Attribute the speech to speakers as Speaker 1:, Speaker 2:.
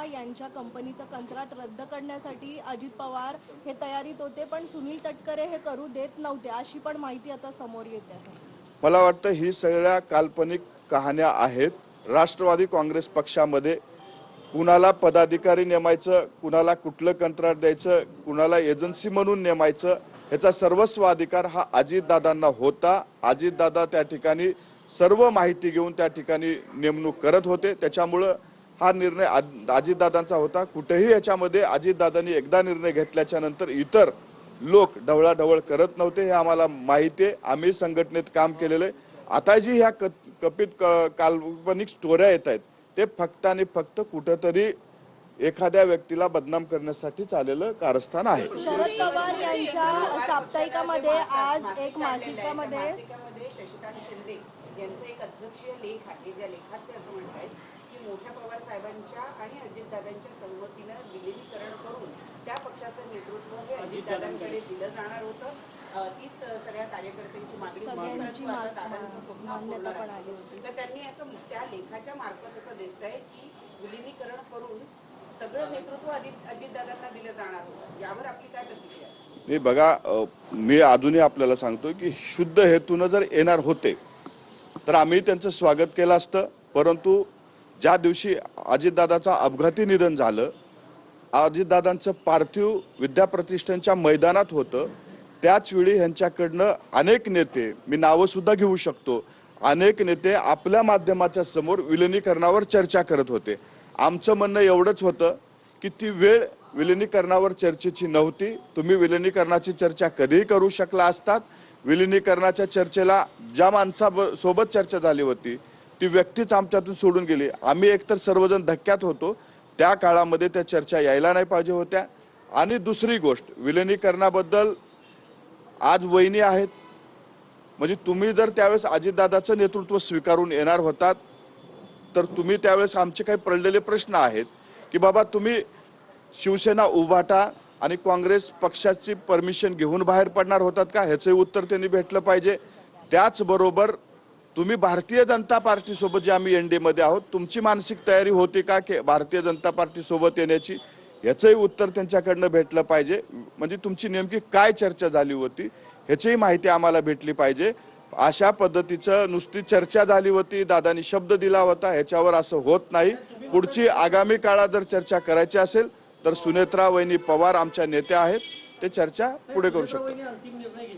Speaker 1: यांच्या कंपनीचं कंत्राट रद्द करण्यासाठी अजित पवार हे तयारीत होते, पण सुनील तटकरे हे करू देत नव्हते, अशी पण माहिती आता समोर येते आहे।
Speaker 2: मला वाटतं ही सगळ्या काल्पनिक कहाण्या आहेत। राष्ट्रवादी काँग्रेस पक्षामध्ये कुणाला पदाधिकारी नेमायचं, कुणाला कुठलं कंत्राट द्यायचं, कुणाला एजन्सी म्हणून नेमायचं, ह्याचा सर्वस्व अधिकार हा अजितदादांना होता। अजितदादा त्या ठिकाणी सर्व माहिती घेऊन त्या ठिकाणी नेमणूक करत होते, त्याच्यामुळं हा निर्णय अजितदादांचा होता। कुठेही याच्यामध्ये अजितदादांनी एकदा निर्णय घेतल्याच्या नंतर इतर लोक ढवळाढवळ करत नव्हते, हे आम्हाला माहिती आहे। आम्ही संघटनेत काम केलेलं आहे। आता जी ह्या कपित काल्पनिक स्टोऱ्या येत आहेत ते फक्त आणि फक्त कुठेतरी एखाद्या व्यक्तीला बदनाम करण्यासाठी चाललेलं कारस्थान आहे।
Speaker 1: शरद पवार यांच्या साप्ताहिकामध्ये आज एक मासिकामध्ये
Speaker 3: शशिकांत शिंदे यांचा एक अध्यक्षीय लेख आहे, ज्या लेखात ते असं म्हणतात की मोठ्या पवार साहेबांच्या आणि अजितदादांच्या संमतीनं विलीनीकरण करून त्या पक्षाचं नेतृत्व हे अजितदादांकडे दिलं जाणार होतं। तीच सगळ्या कार्यकर्त्यांची मागणी दादांचं स्वप्न पूर्ण होतं। तर त्यांनी असं त्या लेखाच्या मार्फत असं दिसतंय की विलीनीकरण करून सगळं नेतृत्व अजितदादांना दिलं जाणार होतं। यावर आपली काय प्रतिक्रिया आहे?
Speaker 2: मी बघा, मी अजूनही आपल्याला सांगतो की शुद्ध हेतून जर येणार होते तर आम्ही त्यांचं स्वागत केलं असतं, परंतु ज्या दिवशी अजितदादाचं अपघाती निधन झालं, अजितदादांचं पार्थिव विद्याप्रतिष्ठानच्या मैदानात होतं, त्याच वेळी ह्यांच्याकडनं अनेक नेते, मी नावं सुद्धा घेऊ शकतो, अनेक नेते आपल्या माध्यमाच्या समोर विलिनीकरणावर चर्चा करत होते। आमचं म्हणणं एवढंच होतं की ती वेळ विलिनीकरणावर चर्चेची नव्हती। तुम्ही विलिनीकरणाची चर्चा कधीही करू शकला असतात। विलिनीकरणाच्या चर्चेला ज्या माणसासोबत चर्चा झाली होती ती व्यक्तीच आमच्यातून सोडून गेली। आम्ही एकतर सर्वजण धक्क्यात होतो, त्या काळामध्ये त्या चर्चा यायला नाही पाहिजे होत्या। आणि दुसरी गोष्ट, विलिनीकरणाबद्दल आज वहिनी आहेत, म्हणजे तुम्ही जर त्यावेळेस अजितदादाचं नेतृत्व स्वीकारून येणार होतात तर तुम्ही त्यावेळेस आमचे काही पडलेले प्रश्न आहेत की बाबा तुम्ही शिवसेना, उभाटा आणि काँग्रेस पक्षाची परमिशन घेऊन बाहेर पडणार होतात का, ह्याचे उत्तर त्यांनी भेटलं पाहिजे। त्याचबरोबर तुम्ही भारतीय जनता पार्टीसोबत जे आम्ही एनडीए मध्ये आहोत, तुमची मानसिक तयारी होती का की भारतीय जनता पार्टीसोबत येण्याची, ह्याचंही उत्तर त्यांच्याकडनं भेटलं पाहिजे। म्हणजे तुमची नेमकी काय चर्चा झाली होती ह्याचीही माहिती आम्हाला भेटली पाहिजे। अशा पद्धतीचं नुसती चर्चा झाली होती, दादांनी शब्द दिला होता, ह्याच्यावर असं होत नाही। पुढची आगामी काळात जर चर्चा करायची असेल तर सुनेत्रा वहिनी पवार आमच्या नेत्या आहेत, ते चर्चा पुढे करू शकतात।